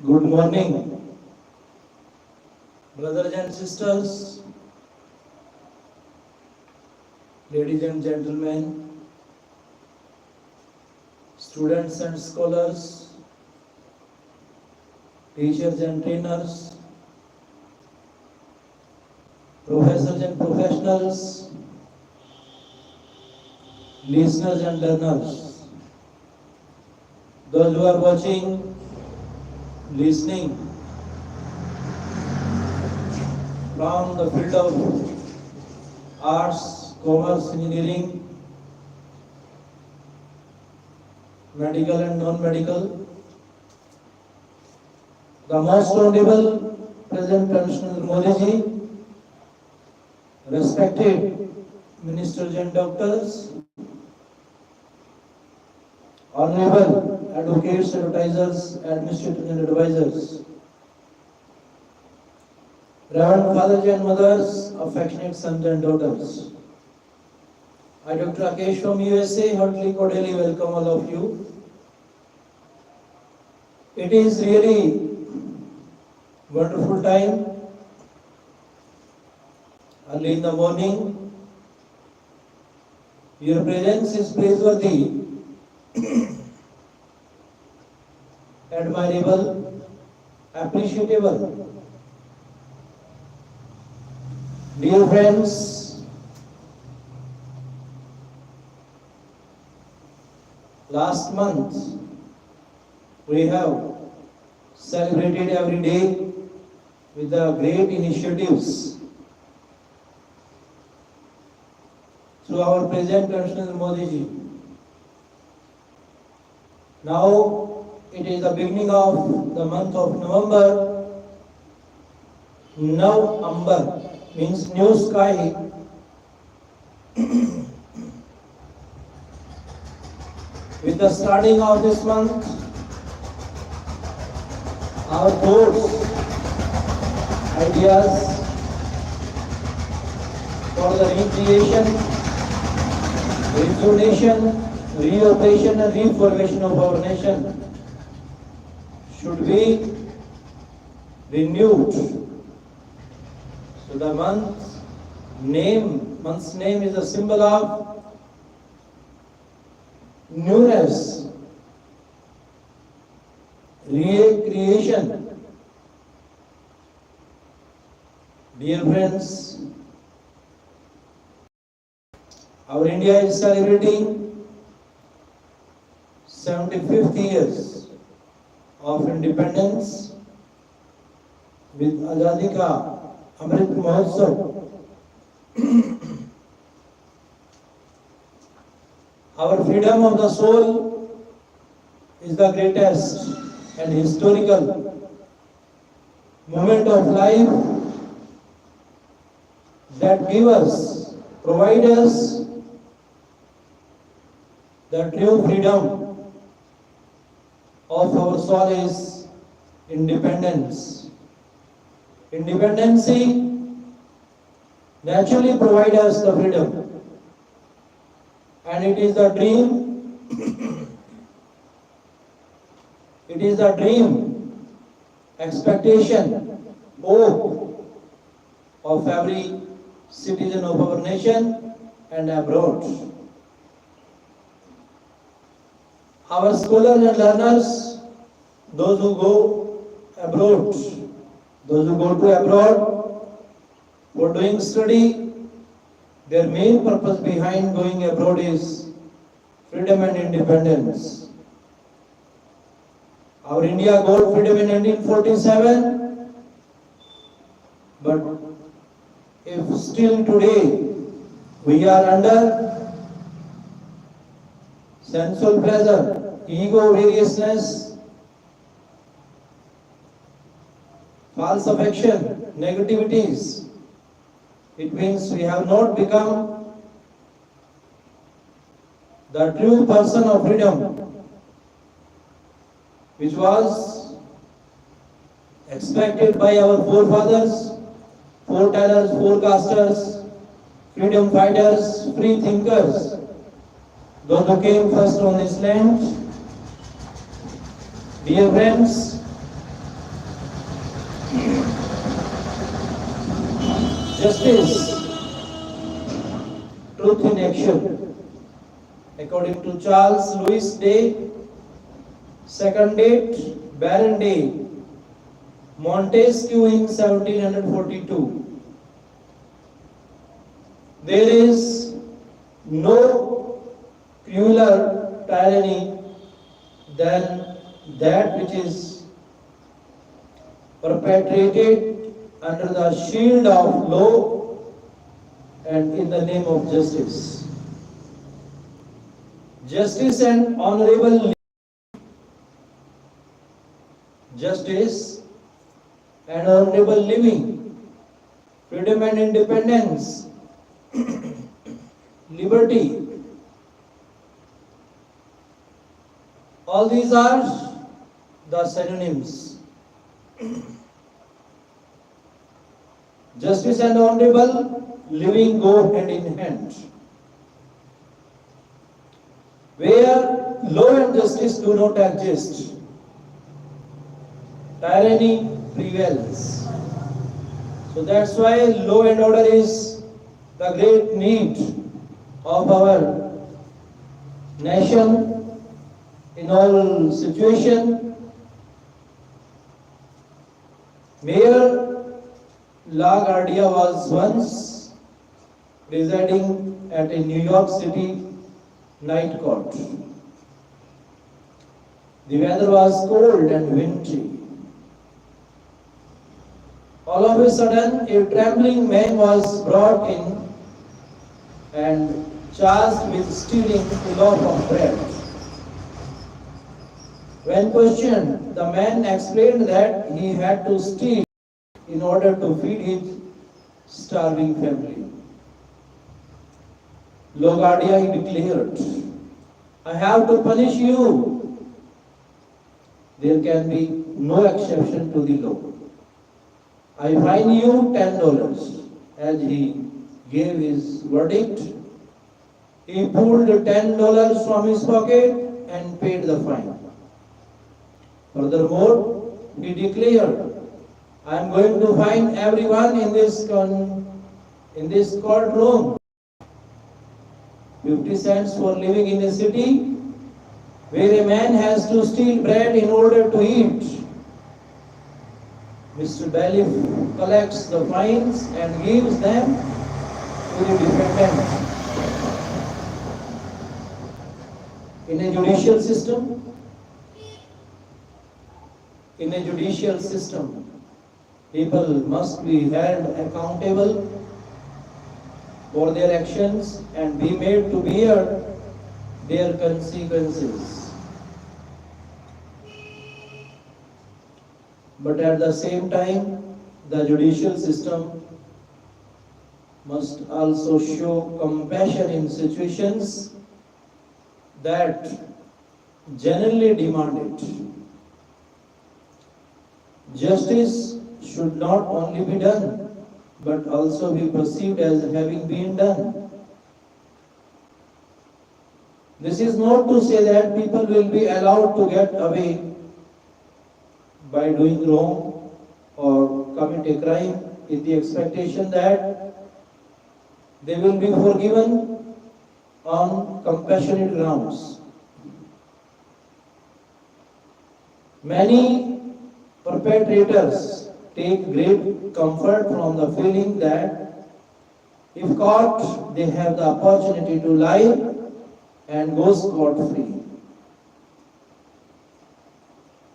Good morning, brothers and sisters, ladies and gentlemen, students and scholars, teachers and trainers, professors and professionals, listeners and learners, those who are watching, listening from the field of arts, commerce, engineering, medical and non-medical, the most honorable President Commissioner Modi ji, respected ministers and doctors, honorable advocates, advertisers, administrators and advisors, reverend fathers and mothers, affectionate sons and daughters. I, Dr. RK from USA, heartily cordially welcome all of you. It is really wonderful time. Early in the morning, your presence is praiseworthy, admirable, appreciable. Dear friends, last month we have celebrated every day with the great initiatives through our President Commissioner Modi ji. Now it is the beginning of the month of November. November means new sky. With the starting of this month, our thoughts, ideas for the recreation, rejuvenation, reoperation and reformation of our nation should be renewed. So the month's name is a symbol of newness, recreation. Dear friends, our India is celebrating 75th years of independence with Azadi Ka Amrit Mahotsav. Our freedom of the soul is the greatest and historical moment of life that provide us the true freedom of our soul is independence. Independency naturally provides us the freedom, and it is the dream, expectation, hope of every citizen of our nation and abroad. Our scholars and learners, those who go abroad, those who go to abroad for doing study, their main purpose behind going abroad is freedom and independence. Our India got freedom in 1947, but if still today we are under sensual pleasure, ego, variousness, false affection, negativities, it means we have not become the true person of freedom, which was expected by our forefathers, foretellers, forecasters, freedom fighters, free thinkers, those who came first on this land. Dear friends, Justice, truth in action. According to Charles Louis Day, second date, Baron Day, Montesquieu in 1742. There is no crueler tyranny than that which is perpetrated under the shield of law and in the name of justice. Justice and honorable justice and honorable living, freedom and independence, liberty. All these are the synonyms. Justice and honorable living go hand in hand. Where law and justice do not exist, tyranny prevails. So that's why law and order is the great need of our nation in all situations. Mayor LaGuardia was once residing at a New York City night court. The weather was cold and wintry. All of a sudden, a trembling man was brought in and charged with stealing a loaf of bread. When questioned, the man explained that he had to steal in order to feed his starving family. LaGuardia, he declared, I have to punish you. There can be no exception to the law. I fine you $10. As he gave his verdict, he pulled $10 from his pocket and paid the fine. Furthermore, he declared, I am going to fine everyone in this courtroom 50 cents for living in a city where a man has to steal bread in order to eat. Mr. Bailiff collects the fines and gives them to the defendant. In a judicial system, people must be held accountable for their actions and be made to bear their consequences. But at the same time, the judicial system must also show compassion in situations that generally demand it. Justice should not only be done, but also be perceived as having been done. This is not to say that people will be allowed to get away by doing wrong or commit a crime with the expectation that they will be forgiven on compassionate grounds. Many perpetrators take great comfort from the feeling that if caught, they have the opportunity to lie and go scot-free.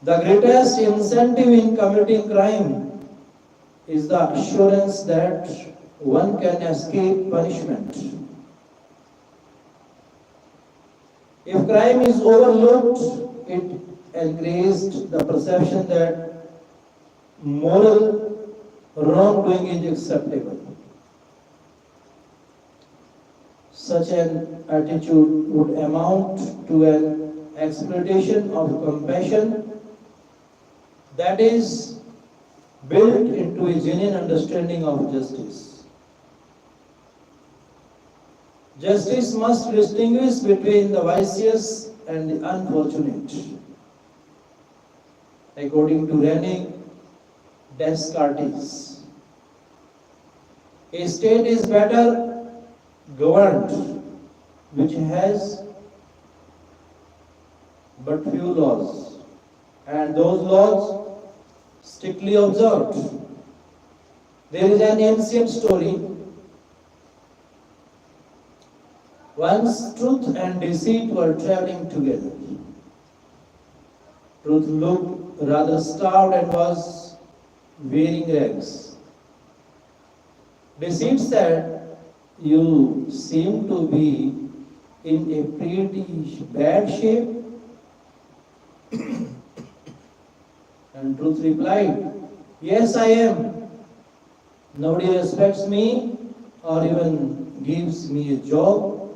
The greatest incentive in committing crime is the assurance that one can escape punishment. If crime is overlooked, it encouraged the perception that moral wrongdoing is acceptable. Such an attitude would amount to an exploitation of compassion that is built into a genuine understanding of justice. Justice must distinguish between the vicious and the unfortunate. According to Rene Descartes, A state is better governed which has but few laws, and those laws strictly observed. There is an ancient story. Once truth and deceit were traveling together. Truth looked rather starved and was wearing rags. Deceit said, "You seem to be in a pretty bad shape." And truth replied, "Yes, I am. Nobody respects me or even gives me a job,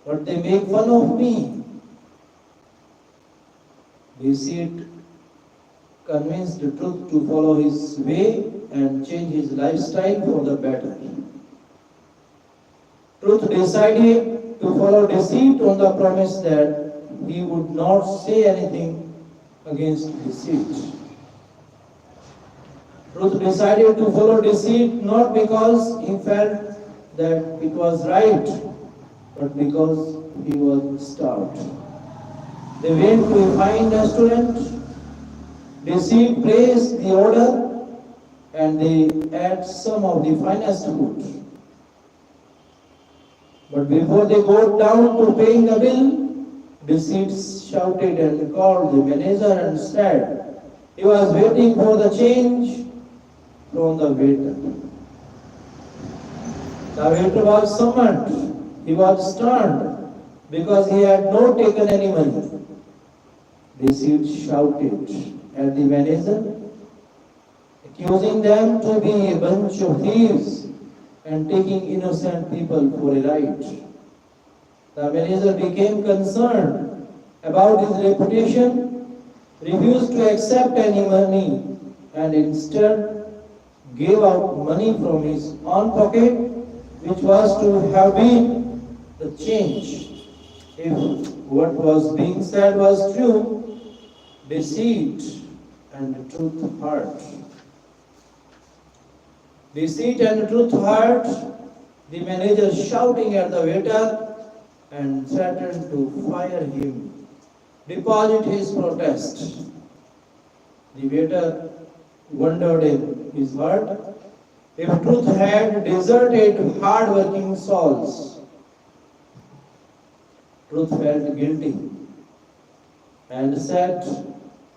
but they make fun of me." Deceit convinced the truth to follow his way and change his lifestyle for the better. Truth decided to follow deceit on the promise that he would not say anything against deceit. Truth decided to follow deceit not because he felt that it was right, but because he was starved. They went to a fine restaurant. Deceit placed the order and they ate some of the finest food. But before they got down to paying the bill, Deceit shouted and called the manager and said he was waiting for the change from the waiter. The waiter was summoned. He was stunned because he had not taken any money. Deceit shouted at the manager, accusing them to be a bunch of thieves and taking innocent people for a ride. The manager became concerned about his reputation, refused to accept any money, and instead gave out money from his own pocket, which was to have been the change. If what was being said was true, deceit and truth hurt. Deceit and truth hurt. The manager shouting at the waiter and threatened to fire him, deposit his protest. The waiter wondered in his heart if truth had deserted hard-working souls. Truth felt guilty and said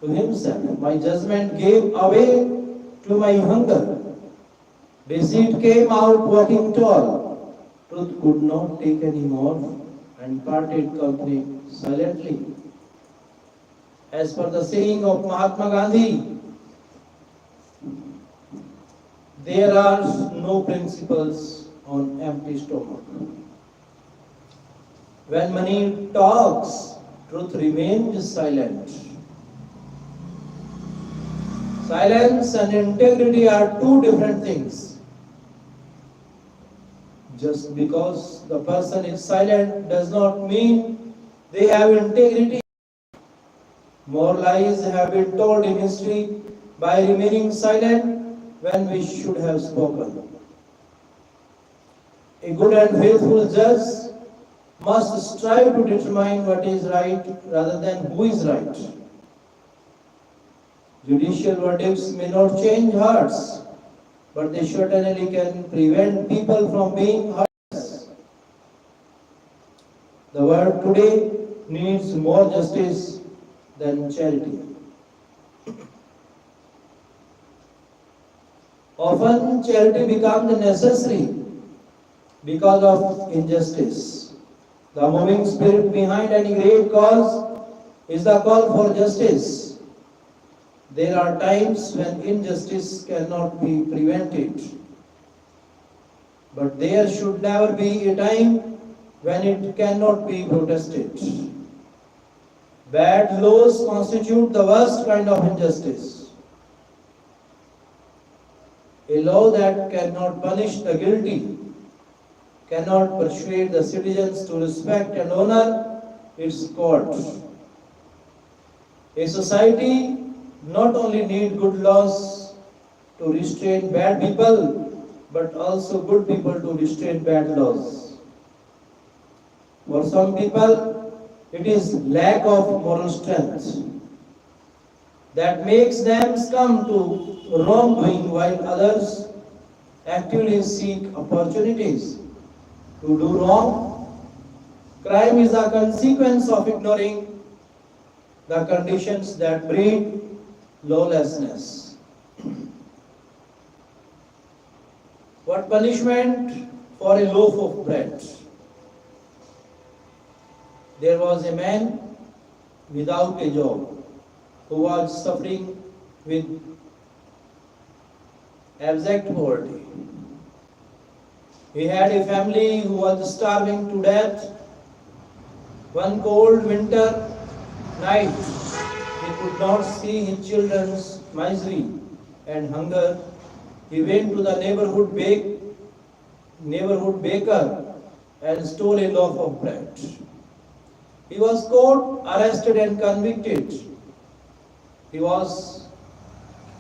to himself, "My judgment gave away to my hunger." Deceit came out walking tall. Truth could not take any more and parted company silently. As per the saying of Mahatma Gandhi, there are no principles on empty stomach. When money talks, truth remains silent. Silence and integrity are two different things. Just because the person is silent does not mean they have integrity. More lies have been told in history by remaining silent when we should have spoken. A good and faithful judge must strive to determine what is right rather than who is right. Judicial verdicts may not change hearts, but they certainly can prevent people from being hurt. The world today needs more justice than charity. Often charity becomes necessary because of injustice. The moving spirit behind any great cause is the call for justice. There are times when injustice cannot be prevented, but there should never be a time when it cannot be protested. Bad laws constitute the worst kind of injustice. A law that cannot punish the guilty, cannot persuade the citizens to respect and honor its court. A society not only needs good laws to restrain bad people, but also good people to restrain bad laws. For some people, it is lack of moral strength that makes them succumb to wrongdoing, while others actively seek opportunities to do wrong. Crime is a consequence of ignoring the conditions that breed lawlessness. What punishment for a loaf of bread? There was a man without a job who was suffering with abject poverty. He had a family who was starving to death. One cold winter night, he could not see his children's misery and hunger. He went to the neighborhood baker and stole a loaf of bread. He was caught, arrested and convicted. He was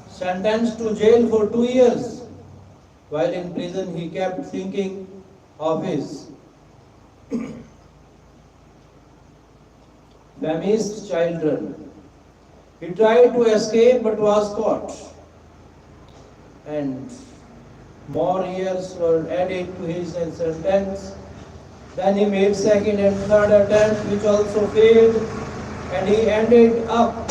sentenced to jail for 2 years. While in prison, he kept thinking of his famished children. He tried to escape but was caught. And more years were added to his sentence. Then he made second and third attempt, which also failed, and he ended up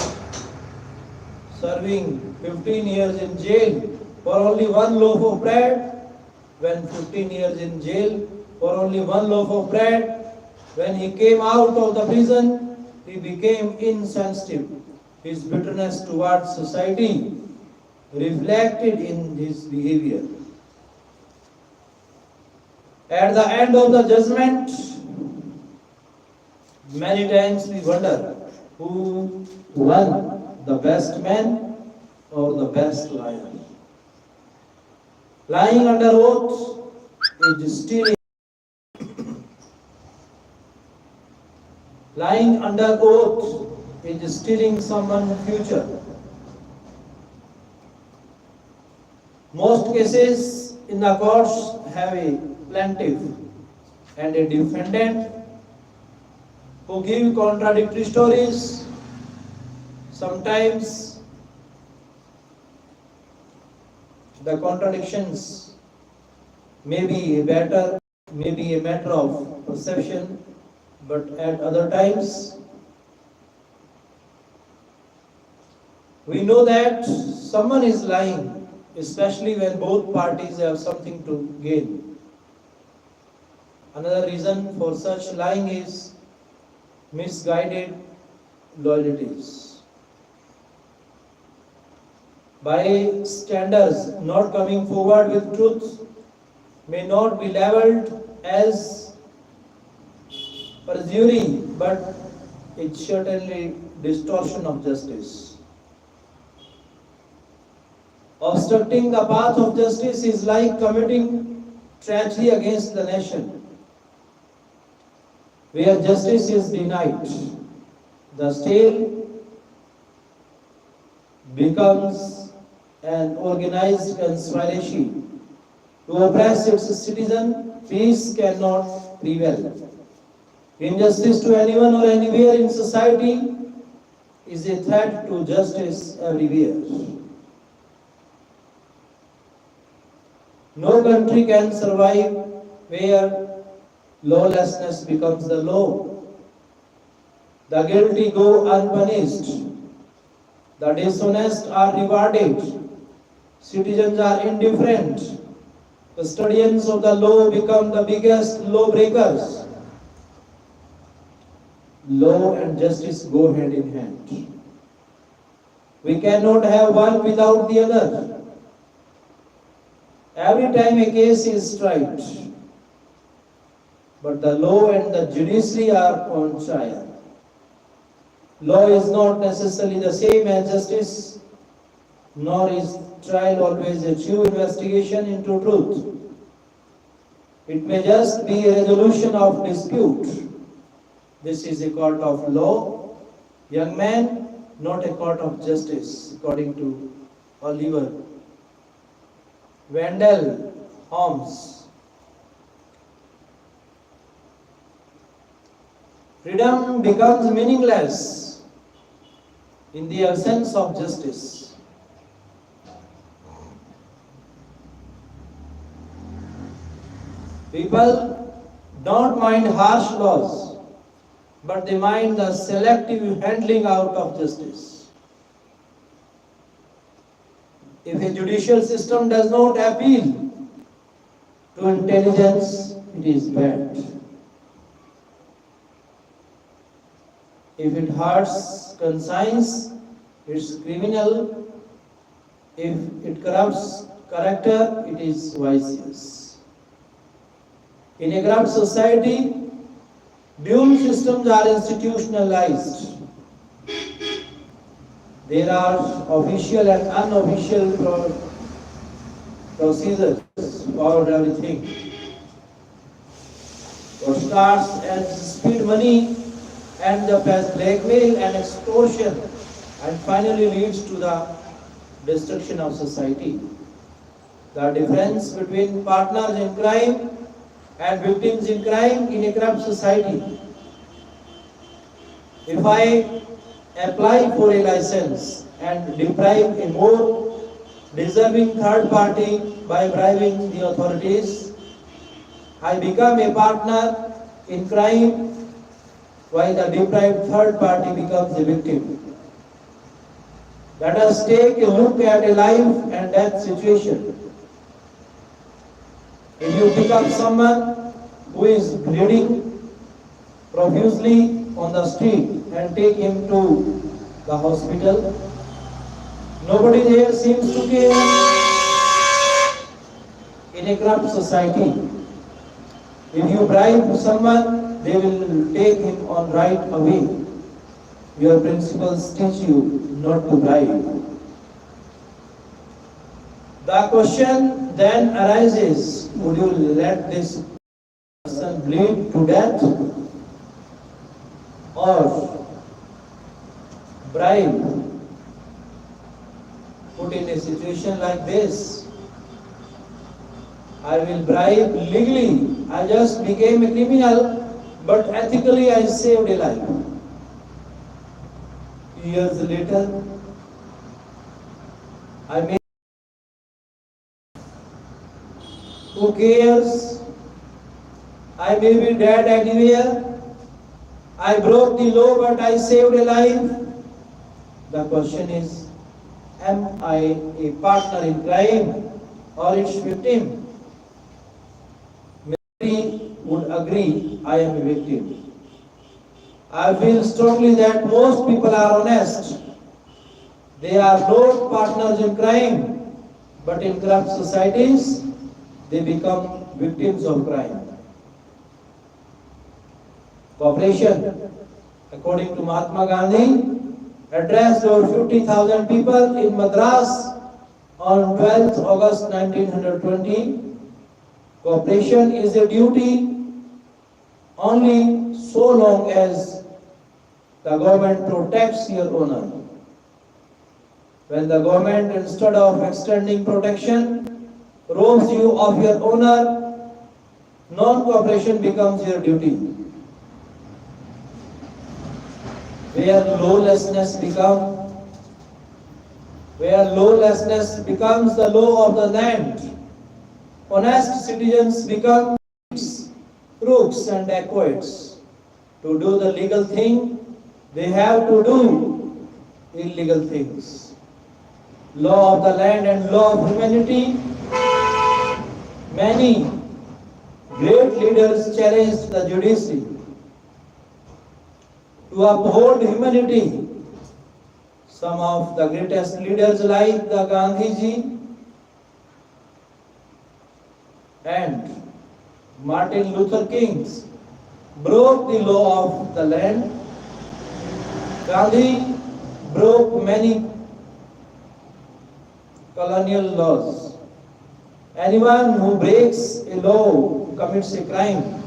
serving 15 years in jail for only one loaf of bread. When 15 years in jail for only one loaf of bread, when he came out of the prison, he became insensitive. His bitterness towards society reflected in his behavior. At the end of the judgment, many times we wonder who won, the best man or the best liar. Lying under oath is stealing. Lying under oath is stealing someone's future. Most cases in the courts have a plaintiff and a defendant who give contradictory stories. Sometimes the contradictions may be a matter of perception, but at other times we know that someone is lying, especially when both parties have something to gain. Another reason for such lying is misguided loyalties. Bystanders not coming forward with truth may not be labeled as perjury, but it's certainly distortion of justice. Obstructing the path of justice is like committing treachery against the nation. Where justice is denied, the state becomes an organized conspiracy to oppress its citizen. Peace cannot prevail. Injustice to anyone or anywhere in society is a threat to justice everywhere. No country can survive where lawlessness becomes the law. The guilty go unpunished. The dishonest are rewarded. Citizens are indifferent. Custodians of the law become the biggest lawbreakers. Law and justice go hand in hand. We cannot have one without the other. Every time a case is tried, but the law and the judiciary are on trial. Law is not necessarily the same as justice, nor is trial always a true investigation into truth. It may just be a resolution of dispute. This is a court of law, young man, not a court of justice, according to Oliver Wendell. homes. Freedom becomes meaningless in the absence of justice. People don't mind harsh laws, but they mind the selective handling out of justice. If a judicial system does not appeal to intelligence, it is bad. If it hurts conscience, it's criminal. If it corrupts character, it is vicious. In a corrupt society, dual systems are institutionalized. There are official and unofficial procedures for everything. What starts as speed money ends up as blackmail and extortion, and finally leads to the destruction of society. The difference between partners in crime and victims in crime in a corrupt society. If I apply for a license and deprive a more deserving third party by bribing the authorities, I become a partner in crime, while the deprived third party becomes a victim. Let us take a look at a life and death situation. If you pick up someone who is bleeding profusely on the street and take him to the hospital, nobody there seems to care. In a corrupt society, if you bribe someone, they will take him on right away. Your principles teach you not to bribe. The question then arises, would you let this person bleed to death or bribe? Put in a situation like this, I will bribe legally. I just became a criminal, but ethically I saved a life. Years later, I may. Who cares? I may be dead anywhere. I broke the law, but I saved a life. The question is, am I a partner in crime or its victim? Many would agree I am a victim. I feel strongly that most people are honest. They are not partners in crime, but in corrupt societies, they become victims of crime. Cooperation, according to Mahatma Gandhi, addressed over 50,000 people in Madras on 12th August 1920. Cooperation is a duty only so long as the government protects your honor. When the government, instead of extending protection, robs you of your honor, non-cooperation becomes your duty. Where lawlessness becomes the law of the land, honest citizens become crooks and dacoits. To do the legal thing, they have to do illegal things. Law of the land and law of humanity. Many great leaders challenged the judiciary to uphold humanity. Some of the greatest leaders like the Gandhiji and Martin Luther King broke the law of the land. Gandhi broke many colonial laws. Anyone who breaks a law commits a crime.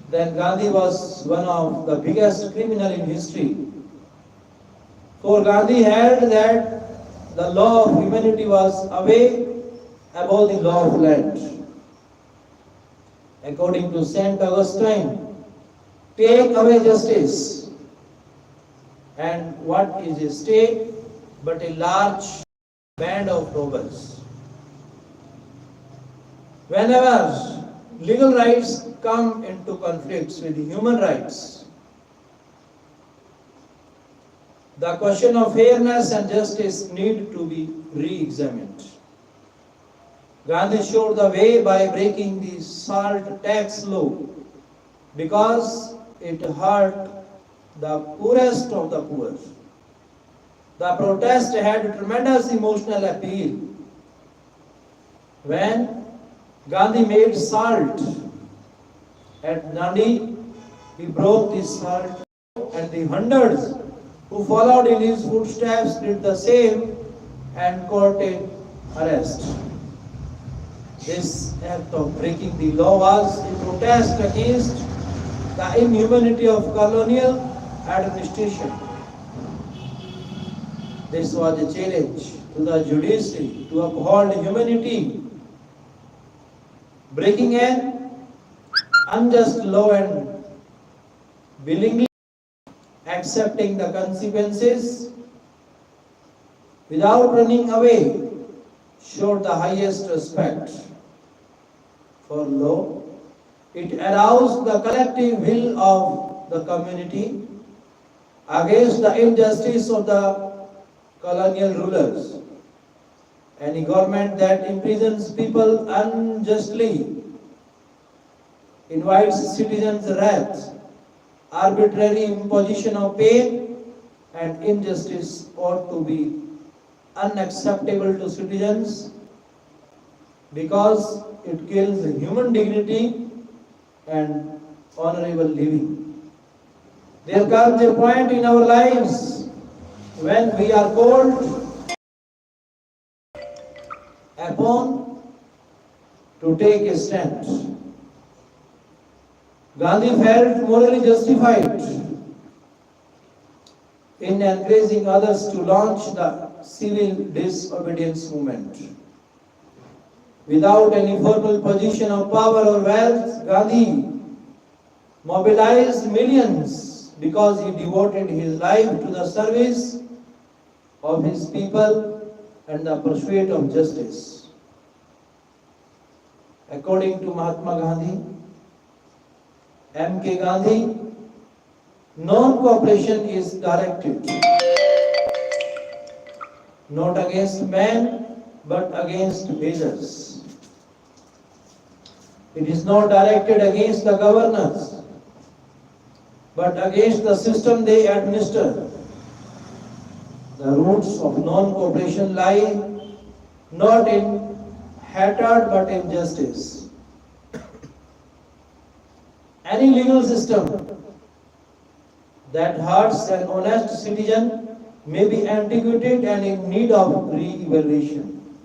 Then Gandhi was one of the biggest criminals in history. For Gandhi held that the law of humanity was a way above the law of land. According to Saint Augustine, take away justice. And what is a state but a large band of robbers? Whenever legal rights come into conflicts with human rights, the question of fairness and justice need to be re-examined. Gandhi showed the way by breaking the salt tax law because it hurt the poorest of the poor. The protest had tremendous emotional appeal. When Gandhi made salt at Dandi, he broke the salt, and the hundreds who followed in his footsteps did the same and courted arrest. This act of breaking the law was a protest against the inhumanity of colonial administration. This was a challenge to the judiciary to uphold humanity. Breaking an unjust law and willingly accepting the consequences without running away showed the highest respect for law. It aroused the collective will of the community against the injustice of the colonial rulers. Any government that imprisons people unjustly, invites citizens' wrath, arbitrary imposition of pain and injustice ought to be unacceptable to citizens because it kills human dignity and honorable living. There comes a point in our lives when we are called upon to take a stand. Gandhi felt morally justified in encouraging others to launch the civil disobedience movement. Without any formal position of power or wealth, Gandhi mobilized millions because he devoted his life to the service of his people and the pursuit of justice. According to Mahatma Gandhi, M.K. Gandhi, non-cooperation is directed not against man but against beggars. It is not directed against the governors but against the system they administer. The roots of non-cooperation lie not in hatred but in justice. Any legal system that hurts an honest citizen may be antiquated and in need of re-evaluation.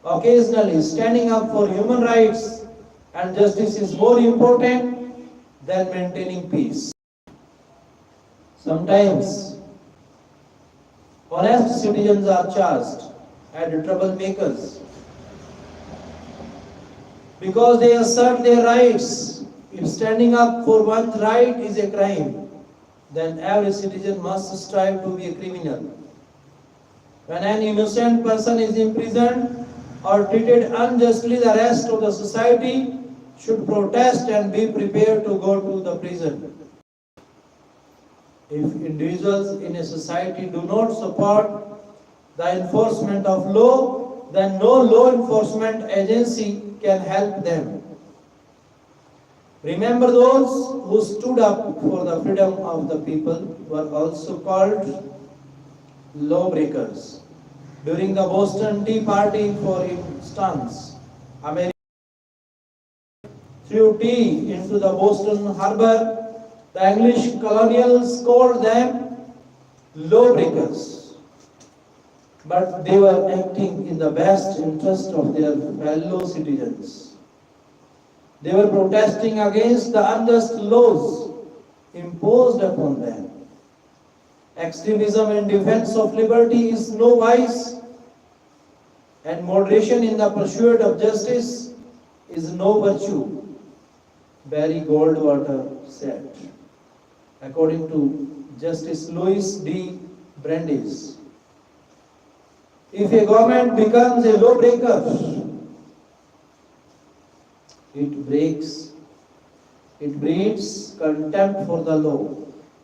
Occasionally, standing up for human rights and justice is more important than maintaining peace. Sometimes, honest citizens are charged as troublemakers because they assert their rights. If standing up for one's right is a crime, then every citizen must strive to be a criminal. When an innocent person is imprisoned or treated unjustly, the rest of the society should protest and be prepared to go to the prison. If individuals in a society do not support the enforcement of law, then no law enforcement agency can help them. Remember, those who stood up for the freedom of the people were also called lawbreakers. During the Boston Tea Party, for instance, America threw tea into the Boston harbor. The English colonials called them lawbreakers, but they were acting in the best interest of their fellow citizens. They were protesting against the unjust laws imposed upon them. Extremism in defense of liberty is no wise and moderation in the pursuit of justice is no virtue, Barry Goldwater said, according to Justice Louis D. Brandeis. If a government becomes a lawbreaker, it breeds contempt for the law.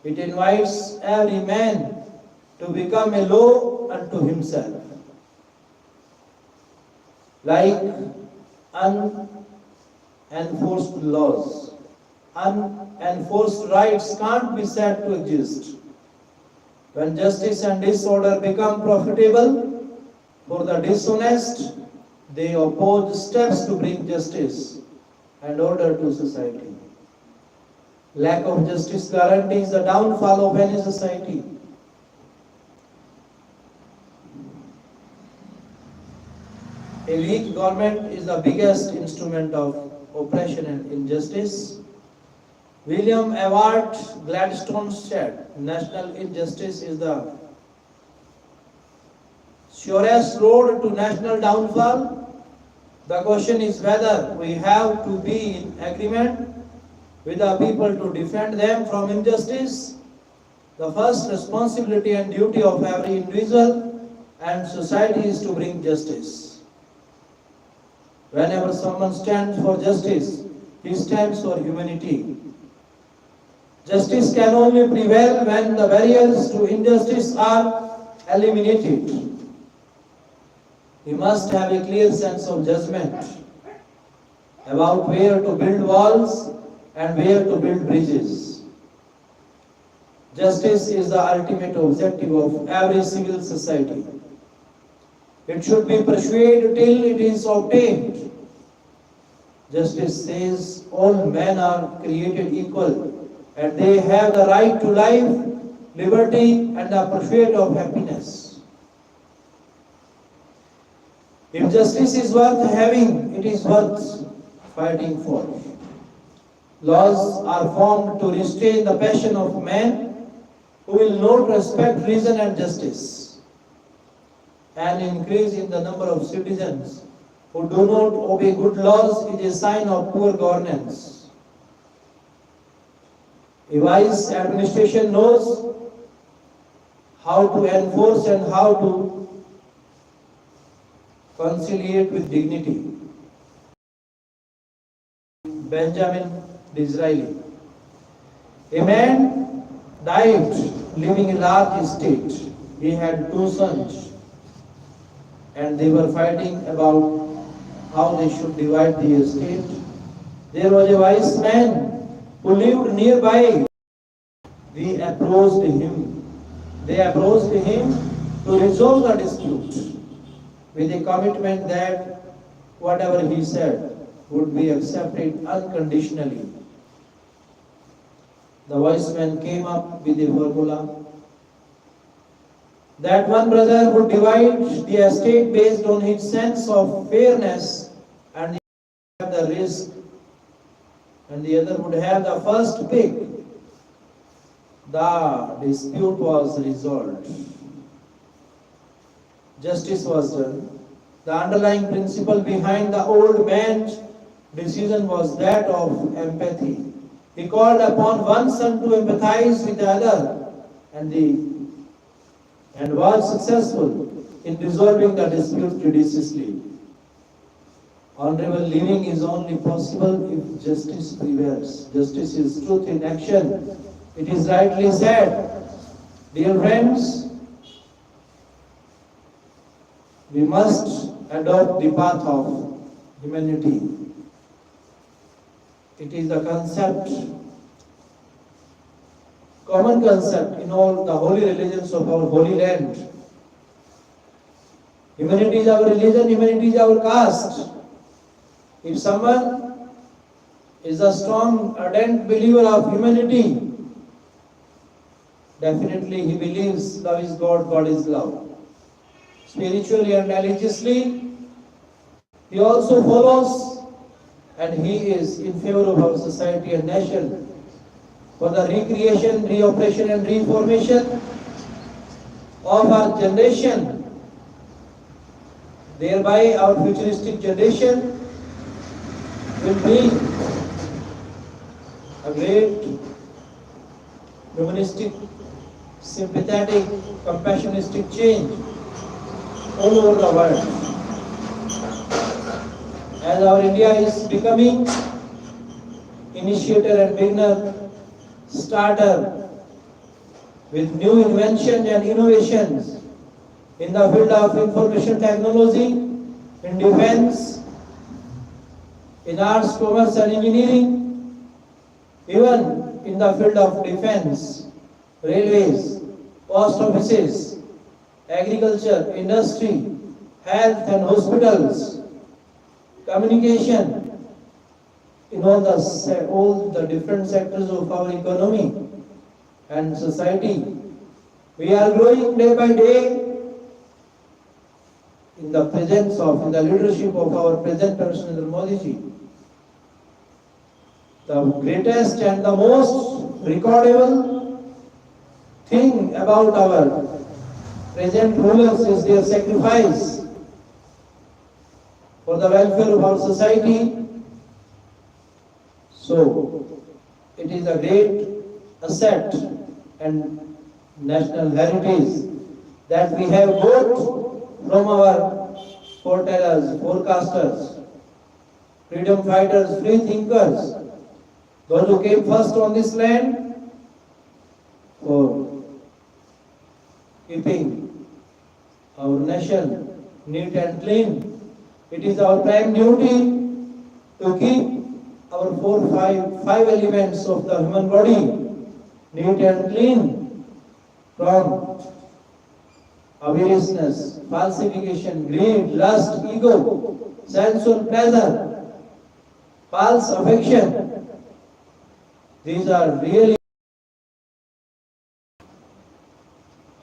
It invites every man to become a law unto himself. Like unenforced laws, unenforced rights can't be said to exist. When justice and disorder become profitable for the dishonest, they oppose steps to bring justice and order to society. Lack of justice guarantees the downfall of any society. A weak government is the biggest instrument of oppression and injustice. William Ewart Gladstone said, national injustice is the surest road to national downfall. The question is whether we have to be in agreement with the people to defend them from injustice. The first responsibility and duty of every individual and society is to bring justice. Whenever someone stands for justice, he stands for humanity. Justice can only prevail when the barriers to injustice are eliminated. We must have a clear sense of judgment about where to build walls and where to build bridges. Justice is the ultimate objective of every civil society. It should be pursued till it is obtained. Justice says all men are created equal and they have the right to life, liberty, and the pursuit of happiness. If justice is worth having, it is worth fighting for. Laws are formed to restrain the passion of men who will not respect reason and justice. An increase in the number of citizens who do not obey good laws is a sign of poor governance. A wise administration knows how to enforce and how to conciliate with dignity. Benjamin Disraeli. A man died leaving a large estate. He had 2 sons and they were fighting about how they should divide the estate. There was a wise man who lived nearby. They approached him to resolve the dispute with a commitment that whatever he said would be accepted unconditionally. The wise man came up with a formula that one brother would divide the estate based on his sense of fairness and the risk, and the other would have the first pick. The dispute was resolved. Justice was done. The underlying principle behind the old man's decision was that of empathy. He called upon one son to empathize with the other and was successful in resolving the dispute judiciously. Honorable living is only possible if justice prevails. Justice is truth in action. It is rightly said, dear friends, we must adopt the path of humanity. It is a common concept in all the holy religions of our holy land. Humanity is our religion, humanity is our caste. If someone is a strong, ardent believer of humanity, definitely he believes love is God, God is love. Spiritually and religiously, he also follows and he is in favor of our society and nation for the recreation, reoperation and reformation of our generation. Thereby our futuristic generation will be a great humanistic, sympathetic, compassionistic change all over the world. As our India is becoming initiator and beginner, starter with new inventions and innovations in the field of information technology, in defense, in arts, commerce and engineering, even in the field of defense, railways, post offices, agriculture, industry, health and hospitals, communication, in all the different sectors of our economy and society. We are growing day by day in the presence of, in the leadership of our present President Modi ji. The greatest and the most recordable thing about our present rulers is their sacrifice for the welfare of our society. So, it is a great asset and national heritage that we have got from our foretellers, forecasters, freedom fighters, free thinkers, those who came first on this land for keeping our nation neat and clean. It is our prime duty to keep our five elements of the human body neat and clean from avariceness, falsification, greed, lust, ego, sensual pleasure, false affection. These are really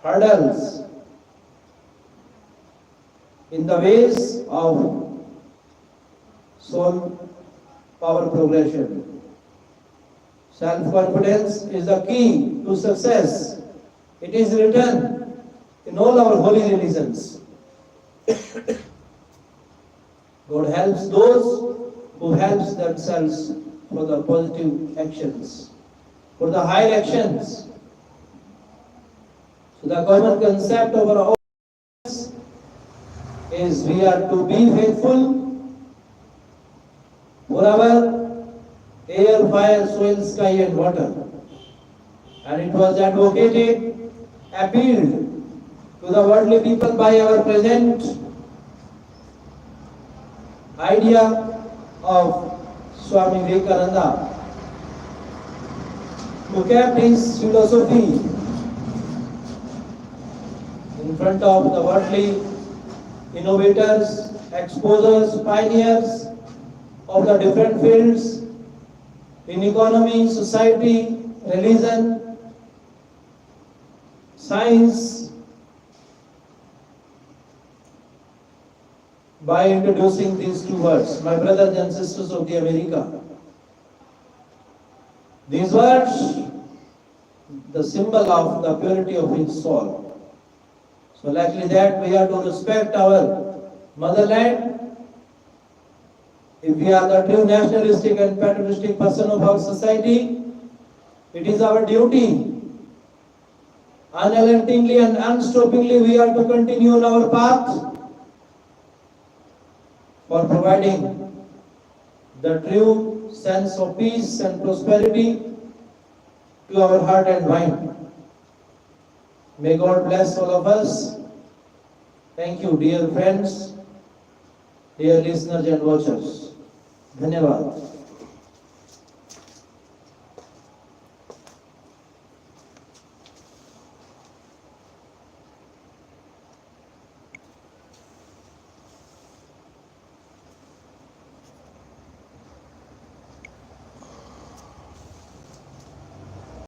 hurdles in the ways of soul power progression. Self-confidence is the key to success. It is written in all our holy religions. God helps those who helps themselves for the positive actions, for the higher actions. So the common concept of our is we are to be faithful for our air, fire, soil, sky and water. And it was advocated, appealed to the worldly people by our present idea of Swami Vivekananda, who kept his philosophy in front of the worldly innovators, exposers, pioneers of the different fields in economy, society, religion, science, by introducing these two words, my brothers and sisters of the America. These words, the symbol of the purity of his soul. So likely that we have to respect our motherland. If we are the true nationalistic and patriotic person of our society, it is our duty. Unrelentingly and unstoppingly we are to continue on our path for providing the true sense of peace and prosperity to our heart and mind. May God bless all of us. Thank you, dear friends, dear listeners and watchers. धन्यवाद.